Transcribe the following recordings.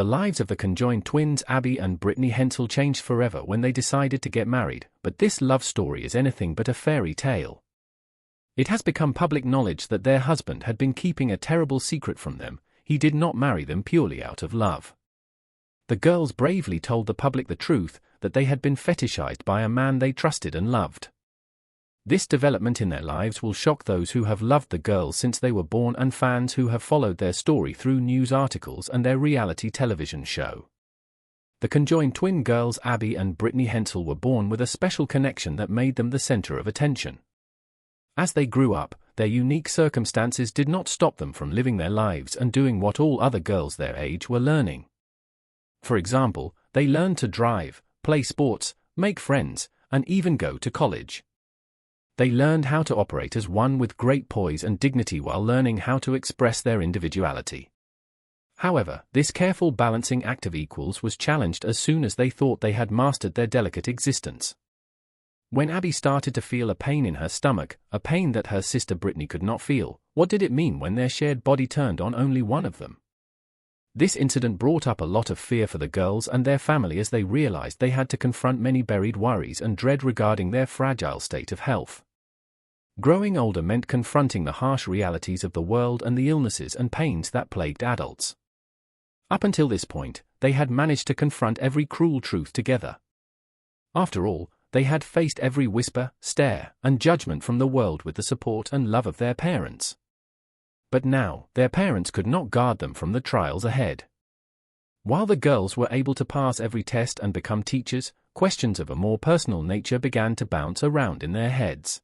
The lives of the conjoined twins Abby and Brittany Hensel changed forever when they decided to get married, but this love story is anything but a fairy tale. It has become public knowledge that their husband had been keeping a terrible secret from them. He did not marry them purely out of love. The girls bravely told the public the truth, that they had been fetishized by a man they trusted and loved. This development in their lives will shock those who have loved the girls since they were born and fans who have followed their story through news articles and their reality television show. The conjoined twin girls Abby and Brittany Hensel were born with a special connection that made them the center of attention. As they grew up, their unique circumstances did not stop them from living their lives and doing what all other girls their age were learning. For example, they learned to drive, play sports, make friends, and even go to college. They learned how to operate as one with great poise and dignity while learning how to express their individuality. However, this careful balancing act of equals was challenged as soon as they thought they had mastered their delicate existence. When Abby started to feel a pain in her stomach, a pain that her sister Brittany could not feel, what did it mean when their shared body turned on only one of them? This incident brought up a lot of fear for the girls and their family as they realized they had to confront many buried worries and dread regarding their fragile state of health. Growing older meant confronting the harsh realities of the world and the illnesses and pains that plagued adults. Up until this point, they had managed to confront every cruel truth together. After all, they had faced every whisper, stare, and judgment from the world with the support and love of their parents. But now, their parents could not guard them from the trials ahead. While the girls were able to pass every test and become teachers, questions of a more personal nature began to bounce around in their heads.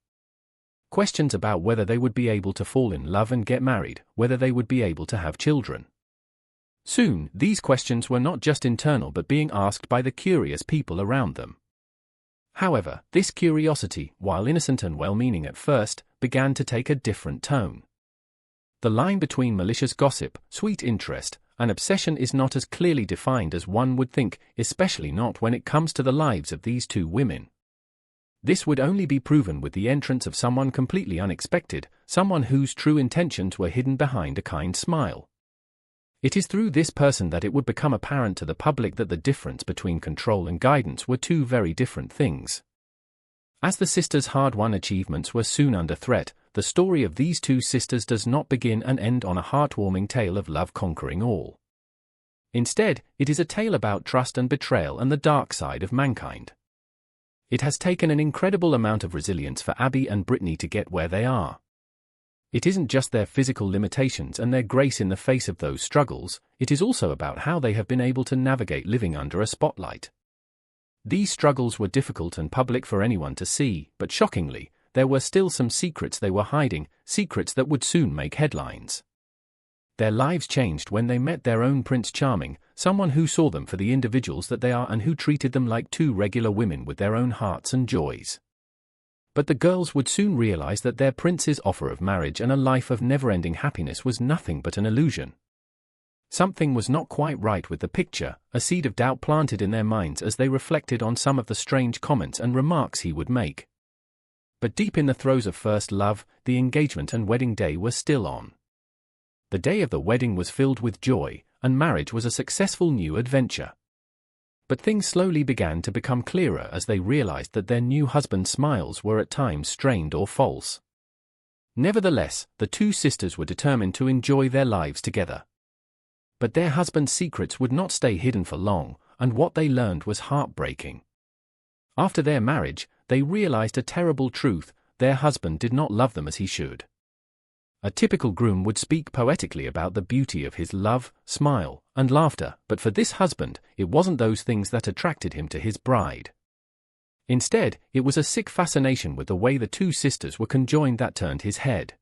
Questions about whether they would be able to fall in love and get married, whether they would be able to have children. Soon, these questions were not just internal but being asked by the curious people around them. However, this curiosity, while innocent and well-meaning at first, began to take a different tone. The line between malicious gossip, sweet interest, and obsession is not as clearly defined as one would think, especially not when it comes to the lives of these two women. This would only be proven with the entrance of someone completely unexpected, someone whose true intentions were hidden behind a kind smile. It is through this person that it would become apparent to the public that the difference between control and guidance were two very different things. As the sisters' hard-won achievements were soon under threat, the story of these two sisters does not begin and end on a heartwarming tale of love conquering all. Instead, it is a tale about trust and betrayal and the dark side of mankind. It has taken an incredible amount of resilience for Abby and Brittany to get where they are. It isn't just their physical limitations and their grace in the face of those struggles, it is also about how they have been able to navigate living under a spotlight. These struggles were difficult and public for anyone to see, but shockingly, there were still some secrets they were hiding, secrets that would soon make headlines. Their lives changed when they met their own Prince Charming, someone who saw them for the individuals that they are and who treated them like two regular women with their own hearts and joys. But the girls would soon realize that their prince's offer of marriage and a life of never-ending happiness was nothing but an illusion. Something was not quite right with the picture, a seed of doubt planted in their minds as they reflected on some of the strange comments and remarks he would make. But deep in the throes of first love, the engagement and wedding day were still on. The day of the wedding was filled with joy, and marriage was a successful new adventure. But things slowly began to become clearer as they realized that their new husband's smiles were at times strained or false. Nevertheless, the two sisters were determined to enjoy their lives together. But their husband's secrets would not stay hidden for long, and what they learned was heartbreaking. After their marriage, they realized a terrible truth: their husband did not love them as he should. A typical groom would speak poetically about the beauty of his love, smile, and laughter, but for this husband, it wasn't those things that attracted him to his bride. Instead, it was a sick fascination with the way the two sisters were conjoined that turned his head.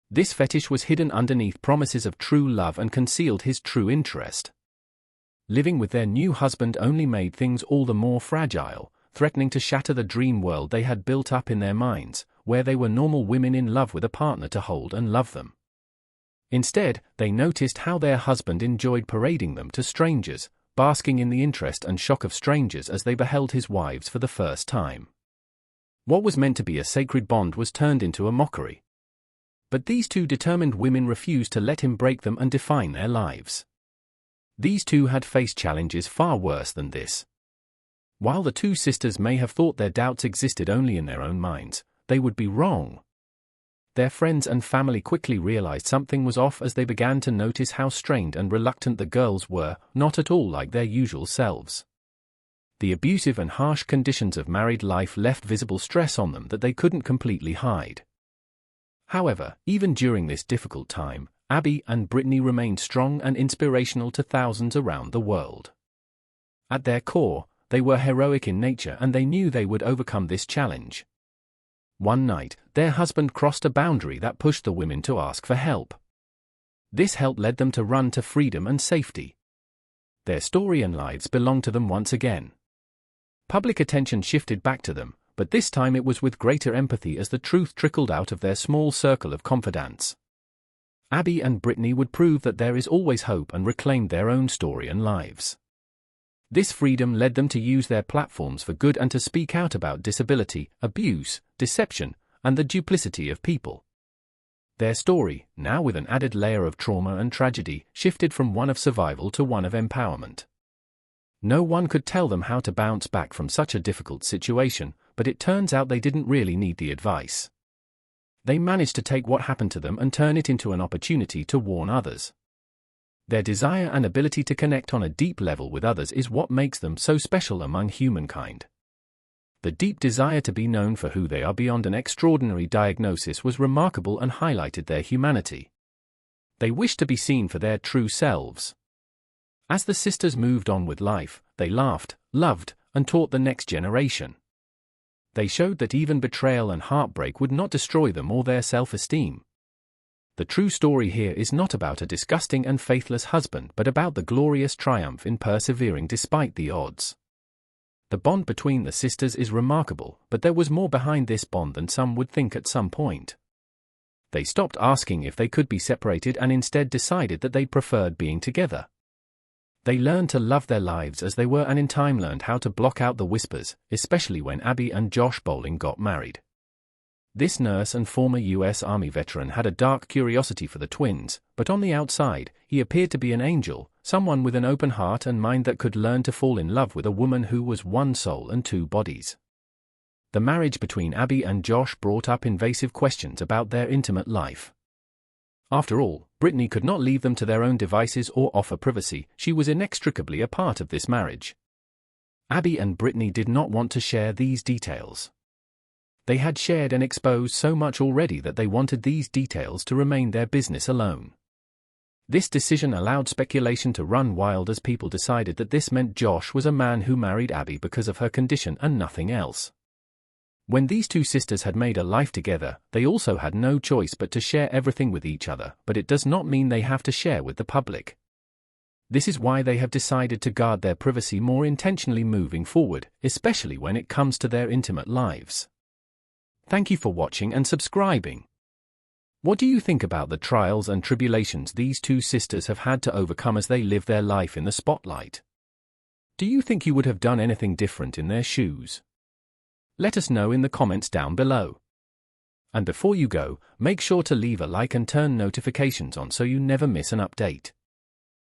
This fetish was hidden underneath promises of true love and concealed his true interest. Living with their new husband only made things all the more fragile, threatening to shatter the dream world they had built up in their minds, where they were normal women in love with a partner to hold and love them. Instead, they noticed how their husband enjoyed parading them to strangers, basking in the interest and shock of strangers as they beheld his wives for the first time. What was meant to be a sacred bond was turned into a mockery. But these two determined women refused to let him break them and define their lives. These two had faced challenges far worse than this. While the two sisters may have thought their doubts existed only in their own minds, they would be wrong. Their friends and family quickly realized something was off as they began to notice how strained and reluctant the girls were, not at all like their usual selves. The abusive and harsh conditions of married life left visible stress on them that they couldn't completely hide. However, even during this difficult time, Abby and Brittany remained strong and inspirational to thousands around the world. At their core, they were heroic in nature and they knew they would overcome this challenge. One night, their husband crossed a boundary that pushed the women to ask for help. This help led them to run to freedom and safety. Their story and lives belonged to them once again. Public attention shifted back to them, but this time it was with greater empathy as the truth trickled out of their small circle of confidants. Abby and Brittany would prove that there is always hope and reclaim their own story and lives. This freedom led them to use their platforms for good and to speak out about disability, abuse, deception, and the duplicity of people. Their story, now with an added layer of trauma and tragedy, shifted from one of survival to one of empowerment. No one could tell them how to bounce back from such a difficult situation, but it turns out they didn't really need the advice. They managed to take what happened to them and turn it into an opportunity to warn others. Their desire and ability to connect on a deep level with others is what makes them so special among humankind. The deep desire to be known for who they are beyond an extraordinary diagnosis was remarkable and highlighted their humanity. They wished to be seen for their true selves. As the sisters moved on with life, they laughed, loved, and taught the next generation. They showed that even betrayal and heartbreak would not destroy them or their self-esteem. The true story here is not about a disgusting and faithless husband but about the glorious triumph in persevering despite the odds. The bond between the sisters is remarkable, but there was more behind this bond than some would think at some point. They stopped asking if they could be separated and instead decided that they preferred being together. They learned to love their lives as they were and in time learned how to block out the whispers, especially when Abby and Josh Bowling got married. This nurse and former U.S. Army veteran had a dark curiosity for the twins, but on the outside, he appeared to be an angel, someone with an open heart and mind that could learn to fall in love with a woman who was one soul and two bodies. The marriage between Abby and Josh brought up invasive questions about their intimate life. After all, Brittany could not leave them to their own devices or offer privacy. She was inextricably a part of this marriage. Abby and Brittany did not want to share these details. They had shared and exposed so much already that they wanted these details to remain their business alone. This decision allowed speculation to run wild as people decided that this meant Josh was a man who married Abby because of her condition and nothing else. When these two sisters had made a life together, they also had no choice but to share everything with each other, but it does not mean they have to share with the public. This is why they have decided to guard their privacy more intentionally moving forward, especially when it comes to their intimate lives. Thank you for watching and subscribing. What do you think about the trials and tribulations these two sisters have had to overcome as they live their life in the spotlight? Do you think you would have done anything different in their shoes? Let us know in the comments down below. And before you go, make sure to leave a like and turn notifications on so you never miss an update.